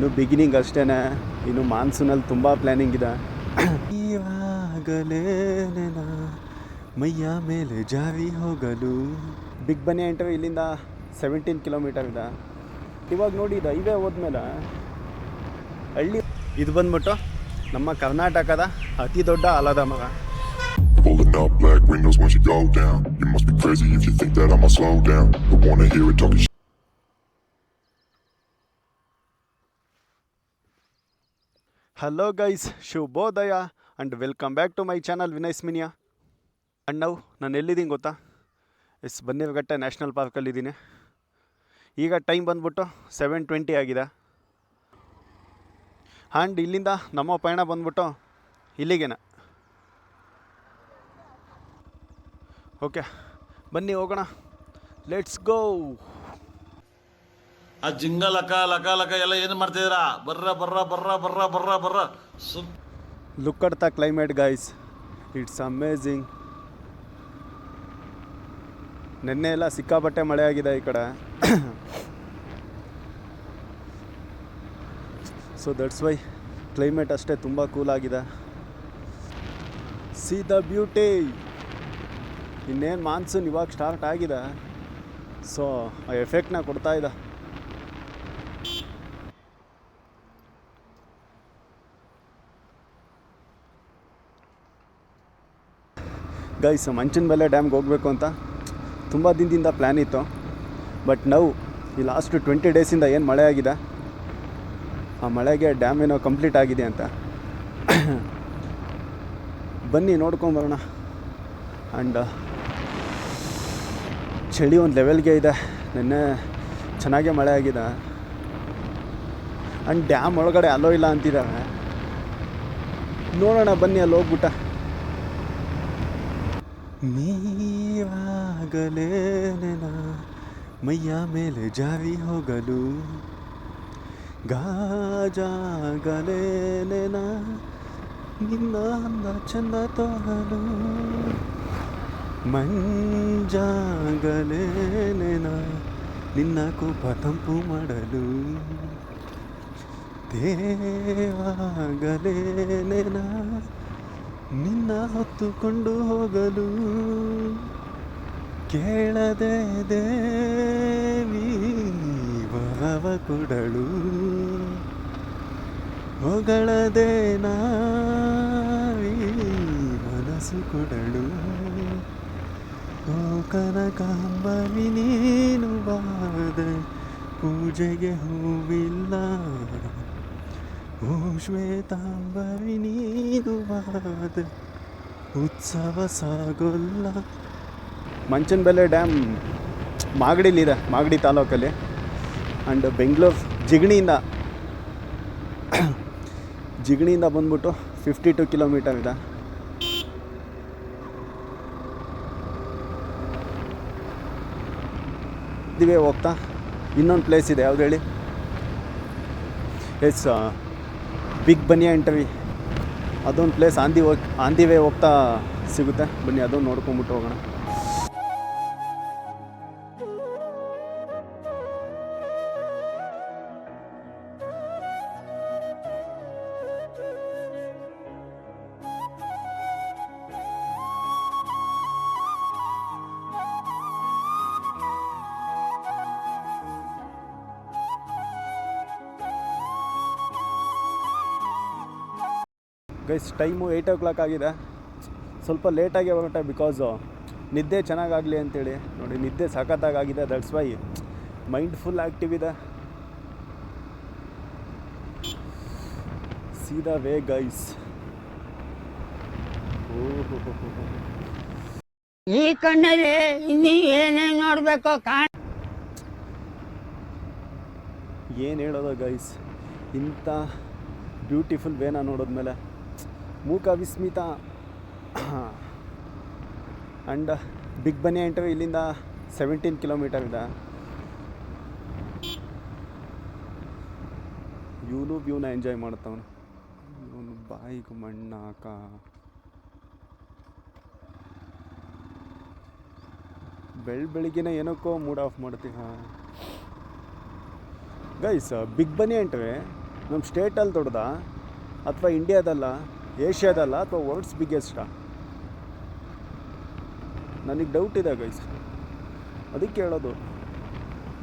ಇನ್ನು ಬಿಗಿನಿಂಗ್ ಅಷ್ಟೇ, ಇನ್ನು ಮಾನ್ಸೂನಲ್ಲಿ ತುಂಬ ಪ್ಲ್ಯಾನಿಂಗ್ ಇದೆ. ಇವಾಗಲೇನ ಮೈಯ ಮೇಲೆ ಜಾರಿ ಹೋಗಲು. ಬಿಗ್ ಬನ್ನಿ ಇಂಟರ್ವ್ಯೂ ಇಲ್ಲಿಂದ 17 ಕಿಲೋಮೀಟರ್ ಇದೆ. ಇವಾಗ ನೋಡಿ ಇದು ಹೈವೇ ಹೋದ್ಮೇಲೆ ಹಳ್ಳಿ. ಇದು ಬಂದ್ಬಿಟ್ಟು ನಮ್ಮ ಕರ್ನಾಟಕದ ಅತಿ ದೊಡ್ಡ ಆಲದ ಮರ. Pulling up black windows once you go down. You must be crazy if you think that I'ma slow down. Don't wanna hear it talking shit. Hello guys, ಶುಭೋದಯ and welcome back to my channel Vinay's ಮಿನಿಯಾ. And ನಾವು ನಾನು ಎಲ್ಲಿದ್ದೀನಿ ಗೊತ್ತಾ? Bannerghatta national ಪಾರ್ಕಲ್ಲಿದ್ದೀನಿ. ಈಗ time ಬಂದ್ಬಿಟ್ಟು 7:20 ಆಗಿದೆ. ಆ್ಯಂಡ್ ಇಲ್ಲಿಂದ ನಮ್ಮ ಪಯಣ ಬಂದ್ಬಿಟ್ಟು ಇಲ್ಲಿಗೇನೆ. ಓಕೆ, ಬನ್ನಿ ಹೋಗೋಣ, ಲೆಟ್ಸ್ ಗೋ. ಆ ಜಿಂಗ ಲಕ ಲಕ ಲಕ ಎಲ್ಲ ಏನು ಮಾಡ್ತಿದ್ದೀರಾ? ಬರ್ರ ಬರ್ರ ಬರ್ರ ಬರ್ರ ಬರ್ರ ಬರ್ರ. Look at the climate guys, it's amazing. ನೆನ್ನೆ ಎಲ್ಲ ಸಿಕ್ಕಾಪಟ್ಟೆ ಮಳೆ ಆಗಿದೆ ಈ ಕಡೆ. ಸೊ ದಟ್ಸ್ ವೈ ಕ್ಲೈಮೇಟ್ ಅಷ್ಟೇ ತುಂಬ ಕೂಲ್ ಆಗಿದೆ. C the beauty. ಇನ್ನೇನು ಮಾನ್ಸೂನ್ ಇವಾಗ ಸ್ಟಾರ್ಟ್ ಆಗಿದೆ, ಸೊ ಆ ಎಫೆಕ್ಟ್ನ ಕೊಡ್ತಾ ಇದೆ. ಗೈಸ್, ಮಂಚನಬೆಲೆ ಡ್ಯಾಮ್ಗೆ ಹೋಗಬೇಕು ಅಂತ ತುಂಬ ದಿನದಿಂದ ಪ್ಲ್ಯಾನ್ ಇತ್ತು. ಬಟ್ ನಾವು ಈ ಲಾಸ್ಟ್ 20 ಡೇಸಿಂದ ಏನು ಮಳೆ ಆಗಿದೆ, ಆ ಮಳೆಗೆ ಡ್ಯಾಮ್ ಏನೋ ಕಂಪ್ಲೀಟ್ ಆಗಿದೆ ಅಂತ. ಬನ್ನಿ ನೋಡ್ಕೊಂಬರೋಣ. ಆ್ಯಂಡ್ ಚಳಿ ಒಂದು ಲೆವೆಲ್ಗೆ ಇದೆ. ನಿನ್ನೆ ಚೆನ್ನಾಗೇ ಮಳೆ ಆಗಿದೆ. ಆ್ಯಂಡ್ ಡ್ಯಾಮ್ ಒಳಗಡೆ ಅಲೋ ಇಲ್ಲ ಅಂತಿದ್ದಾರೆ. ನೋಡೋಣ ಬನ್ನಿ ಅಲ್ಲಿ ಹೋಗ್ಬಿಟ್ಟ. ನೀವಾಗಲೇನ ಮೈಯ ಮೇಲೆ ಜಾರಿ ಹೋಗಲು, ಗಾಜಾಗಲೇನ ನಿನ್ನ ಅಂದ ಚಂದ ತೋರಲು, ಮಂಜಾಗಲೇನ ನಿನ್ನ ಕೋಪ ತಂಪು ಮಾಡಲು, ದೇವಾಗಲೇನ ನಿನ್ನ ಹೊತ್ತುಕೊಂಡು ಹೋಗಲು, ಕೇಳದೆ ದೇವಿ ವರವ ಕೊಡಲು, ಹೊಗಳದೆ ನಾವಿ ಮನಸ್ಸು ಕೊಡಲು, ಓ ಕನಕಾಂಬರಿ ನೀನು ಬಾದೆ ಪೂಜೆಗೆ ಹೂವಿಲ್ಲ, ಓ ಶ್ವೇತಾಂಬರಿ ನೀನು ಬಾದೆ ಉತ್ಸವ ಸಾಗೊಲ್ಲ. ಮಂಚನಬೆಲೆ ಡ್ಯಾಮ್ ಮಾಗಡಿಲಿದೆ, ಮಾಗಡಿ ತಾಲೂಕಲ್ಲಿ. ಆ್ಯಂಡ್ ಬೆಂಗಳೂರು ಜಿಗಣಿಯಿಂದ ಬಂದ್ಬಿಟ್ಟು 52 ಕಿಲೋಮೀಟರ್ ಇದೆ. ಇದಿವೆ ಹೋಗ್ತಾ ಇನ್ನೊಂದು ಪ್ಲೇಸ್ ಇದೆ, ಯಾವ್ದು ಹೇಳಿ? ಎಸ್, ಬಿಗ್ ಬನ್ನಿ ಇಂಟರ್ವ್ಯೂ. ಅದೊಂದು ಪ್ಲೇಸ್ ಆನ್ ದಿ ವೇ ಹೋಗ್ತಾ ಸಿಗುತ್ತೆ. ಬನ್ನಿ ಅದೊಂದು ನೋಡ್ಕೊಂಬಿಟ್ಟು ಹೋಗೋಣ. ಗೈಸ್, ಟೈಮು 8 o'clock ಆಗಿದೆ. ಸ್ವಲ್ಪ ಲೇಟಾಗಿ ಹೊರಟೆ, ಬಿಕಾಸು ನಿದ್ದೆ ಚೆನ್ನಾಗಾಗಲಿ ಅಂತೇಳಿ. ನೋಡಿ, ನಿದ್ದೆ ಸಖತ್ತಾಗಿದೆ. That's why mind full active ಇದೆ. ಸೀದಾ ವೇ ಗೈಸ್. ಈ ಕಣ್ಣಲ್ಲಿ ಇನ್ನೀ ಏನೇನು ನೋಡಬೇಕು ಏನು ಹೇಳೋದು ಗೈಸ್, ಇಂಥ ಬ್ಯೂಟಿಫುಲ್ ವೇನ ನೋಡೋದ್ಮೇಲೆ ಮೂಕ ವಿಸ್ಮಿತ. ಆ್ಯಂಡ್ ಬಿಗ್ ಬನ್ನಿ ಇಂಟರ್ವ್ಯೂ ಇಲ್ಲಿಂದ 17 ಕಿಲೋಮೀಟರ್ ಇದೆ. ಇವನು ವ್ಯೂನ ಎಂಜಾಯ್ ಮಾಡ್ತವನು. ಇವನು ಬಾಯಿಗೆ ಮಣ್ಣಾಕ. ಬೆಳಗ್ಗೆನೇ ಏನಕ್ಕೋ ಮೂಡ್ ಆಫ್ ಮಾಡ್ತೀವಿ. ಗೈಸ್, ಬಿಗ್ ಬನ್ನಿ ಇಂಟರ್ವ್ಯೂ ನಮ್ಮ ಸ್ಟೇಟಲ್ಲಿ ದೊಡ್ಡದಾ ಅಥವಾ ಇಂಡಿಯಾದಲ್ಲ, ಏಷ್ಯಾದಲ್ಲ, ಅಥವಾ ವರ್ಲ್ಡ್ಸ್ ಬಿಗ್ಗೆಸ್ಟಾ? ನನಗೆ ಡೌಟ್ ಇದೆ ಗೈಸ್. ಅದಕ್ಕೆ ಹೇಳೋದು,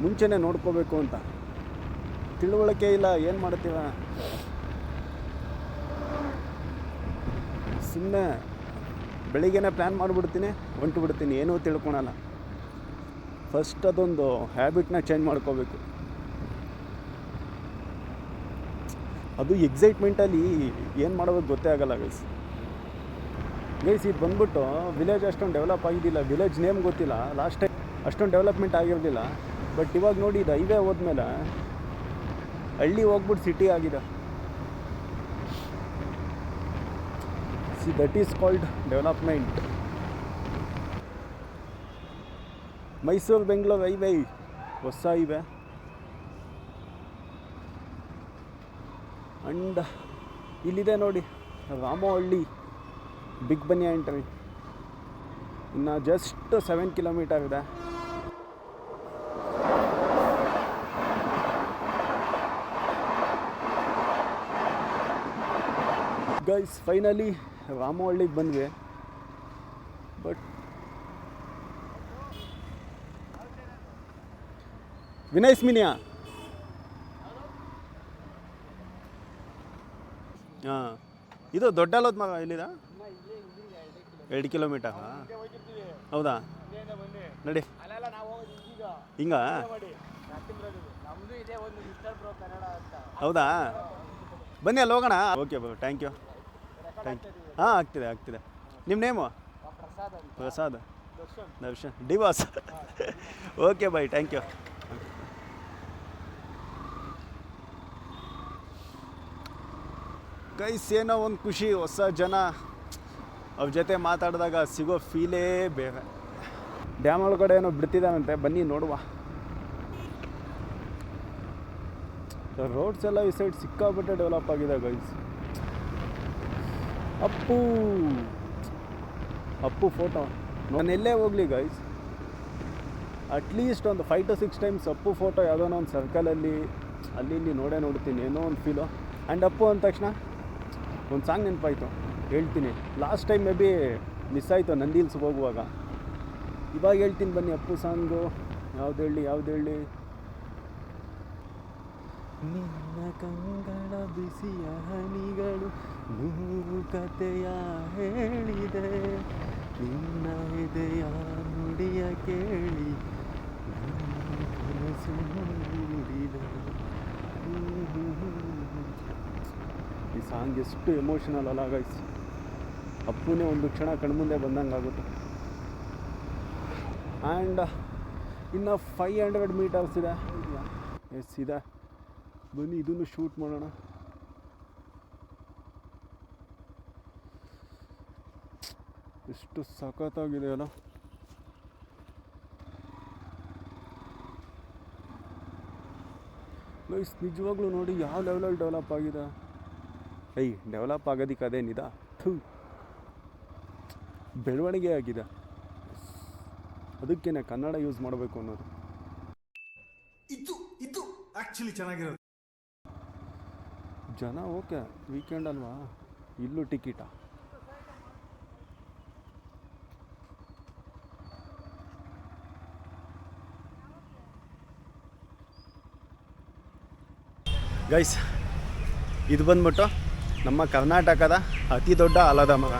ಮುಂಚೆನೇ ನೋಡ್ಕೋಬೇಕು ಅಂತ. ತಿಳುವಳಿಕೆ ಇಲ್ಲ, ಏನು ಮಾಡ್ತೀವ? ಸುಮ್ಮನೆ ಬೆಳಿಗ್ಗೆನೇ ಪ್ಲ್ಯಾನ್ ಮಾಡಿಬಿಡ್ತೀನಿ, ಹೊಂಟುಬಿಡ್ತೀನಿ, ಏನೂ ತಿಳ್ಕೊಳಲ್ಲ. ಫಸ್ಟ್ ಅದೊಂದು ಹ್ಯಾಬಿಟ್ನ ಚೇಂಜ್ ಮಾಡ್ಕೋಬೇಕು. ಅದು ಎಕ್ಸೈಟ್ಮೆಂಟಲ್ಲಿ ಏನು ಮಾಡೋದು ಗೊತ್ತೇ ಆಗಲ್ಲ ಗೈಸ್. ಇದು ಬಂದ್ಬಿಟ್ಟು ವಿಲೇಜ್ ಅಷ್ಟೊಂದು ಡೆವಲಪ್ ಆಗಿದ್ದಿಲ್ಲ, ವಿಲೇಜ್ ನೇಮ್ ಗೊತ್ತಿಲ್ಲ, ಲಾಸ್ಟ್ ಟೈಮ್ ಅಷ್ಟೊಂದು ಡೆವಲಪ್ಮೆಂಟ್ ಆಗಿರಲಿಲ್ಲ. ಬಟ್ ಇವಾಗ ನೋಡಿ, ಇದು ಹೈವೇ ಹೋದ್ಮೇಲೆ ಹಳ್ಳಿ ಹೋಗ್ಬಿಟ್ಟು ಸಿಟಿ ಆಗಿದೆ. That is called development. Mysuru Bengaluru highway, ಹೊಸ ಹೈವೇ. ಆ್ಯಂಡ್ ಇಲ್ಲಿದೆ ನೋಡಿ ರಾಮೋಹಳ್ಳಿ ಬಿಗ್ ಬನಿಯಾ ಎಂಟ್ರಿ. ಇನ್ನು ಜಸ್ಟ್ 7 ಕಿಲೋಮೀಟರ್ ಇದೆ. ಗೈಸ್ ಫೈನಲಿ ರಾಮೋಹಳ್ಳಿಗೆ ಬಂದ್ವಿ. ಬಟ್ ವಿನಯ್ ಸ್ಮಿನಿಯಾ ಹಾಂ, ಇದು ದೊಡ್ಡಲ್ಲೋದ್ ಮಗ ಇಲ್ಲಿದ 2 ಕಿಲೋಮೀಟರ್. ಹೌದಾ, ನಡಿ. ಹಿಂಗ ಹೌದಾ, ಬನ್ನಿ ಅಲ್ಲಿ ಹೋಗೋಣ. ಓಕೆ ಬಾ, ಥ್ಯಾಂಕ್ ಯು. ಹಾಂ, ಆಗ್ತಿದೆ. ನಿಮ್ಮ name? Prasad. Darshan D boss. Okay bye, thank you. Guys ಏನೋ ಒಂದು ಖುಷಿ, ಹೊಸ ಜನ, ಅವ್ರ ಜೊತೆ ಮಾತಾಡಿದಾಗ ಸಿಗೋ ಫೀಲೇ ಬೇರೆ. ಡ್ಯಾಮ್ ಒಳಗಡೆ ಏನೋ ಬಿಡ್ತಿದ್ದಾನಂತೆ, ಬನ್ನಿ ನೋಡುವ. ರೋಡ್ಸ್ ಎಲ್ಲ ಈ ಸೈಡ್ ಸಿಕ್ಕಾಪಟ್ಟೆ ಡೆವಲಪ್ ಆಗಿದೆ ಗೈಸ್. ಅಪ್ಪು ಫೋಟೋ ನಾನು ಎಲ್ಲೇ ಹೋಗಲಿ ಗೈಸ್, ಅಟ್ಲೀಸ್ಟ್ ಒಂದು 5 to 6 ಟೈಮ್ಸ್ ಅಪ್ಪು ಫೋಟೋ ಯಾವುದೋ ಒಂದು ಸರ್ಕಲಲ್ಲಿ ಅಲ್ಲಿ ಇಲ್ಲಿ ನೋಡ್ತೀನಿ, ಏನೋ ಒಂದು ಫೀಲು. ಆ್ಯಂಡ್ ಅಪ್ಪು ಅಂದ ತಕ್ಷಣ ಒಂದು ಸಾಂಗ್ ನೆನಪಾಯಿತು, ಹೇಳ್ತೀನಿ. Last time may be miss ಆಯಿತು ನಂದಿ ಹಿಲ್ಸ್ಗೆ ಹೋಗುವಾಗ. ಇವಾಗ ಹೇಳ್ತೀನಿ ಬನ್ನಿ ಅಪ್ಪು ಸಾಂಗು. ಯಾವ್ದು ಹೇಳಿ? ನಿನ್ನ ಕಂಗಳ ಬಿಸಿಯ ಹನಿಗಳು ನೂರು ಕಥೆಯ ಹೇಳಿದೆ, ನಿನ್ನ ಎದೆಯ ನುಡಿಯ ಕೇಳಿ ಕನಸು ಮೂಡಿದೆ. ಈ ಸಾಂಗ್ ಎಷ್ಟು ಎಮೋಷನಲ್ ಅಲ್ಲ ಗೈಸ್. ಅಪ್ಪುನೇ ಒಂದು ಕ್ಷಣ ಕಣ್ಮುಂದೆ ಬಂದಂಗೆ ಆಗುತ್ತೆ. ಆ್ಯಂಡ್ ಇನ್ನು 500 ಮೀಟರ್ಸ್ ಇದೆ. ಎಸ್ ಇದೆ, ಬನ್ನಿ ಇದನ್ನು ಶೂಟ್ ಮಾಡೋಣ. ಎಷ್ಟು ಸಖತ್ತಾಗಿದೆ ಅಲ್ಲ. ಗೈಸ್ ನಿಜವಾಗ್ಲೂ ನೋಡಿ ಯಾವ ಲೆವೆಲಲ್ಲಿ ಡೆವಲಪ್ ಆಗಿದೆ. ಡೆವಲಪ್ ಆಗೋದಕ್ಕೆ ಅದೇನಿದೆ, ಬೆಳವಣಿಗೆ ಆಗಿದೆ. ಅದಕ್ಕೇನೆ ಕನ್ನಡ ಯೂಸ್ ಮಾಡಬೇಕು ಅನ್ನೋದು. ಇದು ಆ್ಯಕ್ಚುಲಿ ಚೆನ್ನಾಗಿರೋದು. ಜನ ಓಕೆ, ವೀಕೆಂಡ್ ಅಲ್ವಾ, ಇಲ್ಲೂ ಟಿಕೆಟಾ? ಗೈಸ್ ಇದು ಬಂದ್ಬಿಟ್ಟು ನಮ್ಮ ಕರ್ನಾಟಕದ ಅತಿ ದೊಡ್ಡ ಆಲದ ಮರ.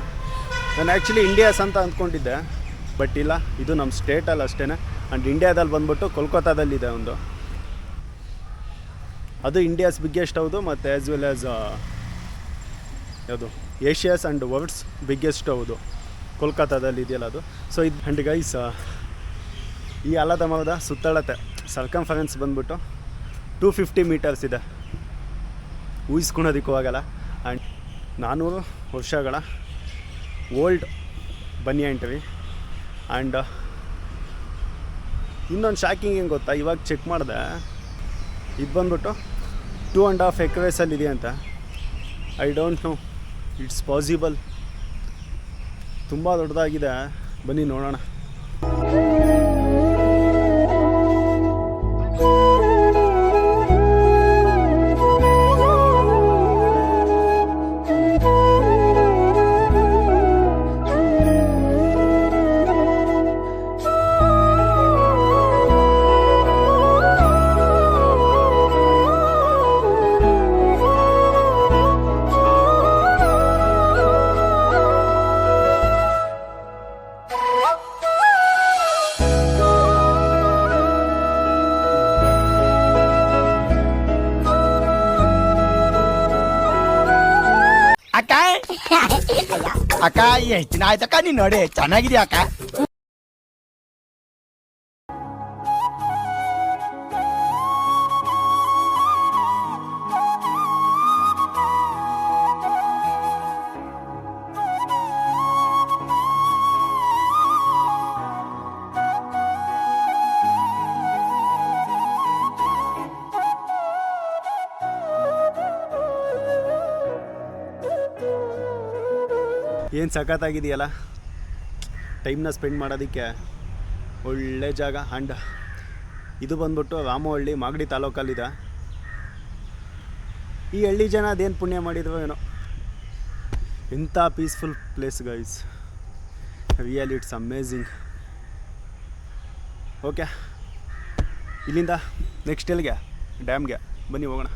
ನಾನು ಆ್ಯಕ್ಚುಲಿ ಇಂಡಿಯಾಸ್ ಅಂತ ಅಂದ್ಕೊಂಡಿದ್ದೆ, ಬಟ್ ಇಲ್ಲ, ಇದು ನಮ್ಮ ಸ್ಟೇಟಲ್ಲಿ ಅಷ್ಟೇ. ಆ್ಯಂಡ್ ಇಂಡಿಯಾದಲ್ಲಿ ಬಂದ್ಬಿಟ್ಟು ಕೋಲ್ಕತ್ತಾದಲ್ಲಿದೆ ಒಂದು. ಅದು ಇಂಡಿಯಾಸ್ ಬಿಗ್ಗೆಸ್ಟ್ ಹೌದು, ಮತ್ತು ಆ್ಯಸ್ ವೆಲ್ ಆ್ಯಸ್ ಯಾವುದು ಏಷ್ಯಾಸ್ ಆ್ಯಂಡ್ ವರ್ಲ್ಡ್ಸ್ ಬಿಗ್ಗೆಸ್ಟ್ ಹೌದು, ಕೋಲ್ಕತ್ತಾದಲ್ಲಿ ಇದೆಯಲ್ಲ ಅದು. ಸೊ ಇದು ಆ್ಯಂಡ್ ಗೈಸ್ ಈ ಆಲದ ಮರದ ಸುತ್ತಳತೆ ಸರ್ಕಂಫರೆನ್ಸ್ ಬಂದ್ಬಿಟ್ಟು 250 ಮೀಟರ್ಸ್ ಇದೆ. ಊಹಿಸ್ಕೊಳೋದಕ್ಕೂ ಆಗಲ್ಲ. ಆ್ಯಂಡ್ 400 ವರ್ಷಗಳ ಓಲ್ಡ್ ಬನಿಯಾ ಎಂಟ್ರಿ. ಆ್ಯಂಡ್ ಇನ್ನೊಂದು ಶಾಕಿಂಗ್ ಏನು ಗೊತ್ತಾ, ಇವಾಗ ಚೆಕ್ ಮಾಡಿದೆ, ಇದು ಬಂದ್ಬಿಟ್ಟು 2.5 ಎಕರೆಸಲ್ಲಿ ಇದೆ ಅಂತ. I don't know it's possible. ತುಂಬ ದೊಡ್ಡದಾಗಿದೆ, ಬನ್ನಿ ನೋಡೋಣ. ಅಕ್ಕ ಎಷ್ಟು ದಿನ ಆಯ್ತಕ್ಕ ನೀನ್ ನೋಡಿ ಚೆನ್ನಾಗಿದ್ಯಾ ಅಕ್ಕ. ಏನು ಸಖತ್ತಾಗಿದೆಯಲ್ಲ, ಟೈಮ್ನ ಸ್ಪೆಂಡ್ ಮಾಡೋದಕ್ಕೆ ಒಳ್ಳೆ ಜಾಗ. ಆ್ಯಂಡ್ ಇದು ಬಂದ್ಬಿಟ್ಟು ರಾಮಹಳ್ಳಿ ಮಾಗಡಿ ತಾಲೂಕಲ್ಲಿದೆ. ಈ ಹಳ್ಳಿ ಜನ ಅದೇನು ಪುಣ್ಯ ಮಾಡಿದ್ರು ಏನೋ, ಎಂಥ peaceful place guys, really it's amazing. Okay, ಇಲ್ಲಿಂದ ನೆಕ್ಸ್ಟ್ ಎಲ್ಲಿಗೆ? ಡ್ಯಾಮ್ಗೆ ಬನ್ನಿ ಹೋಗೋಣ.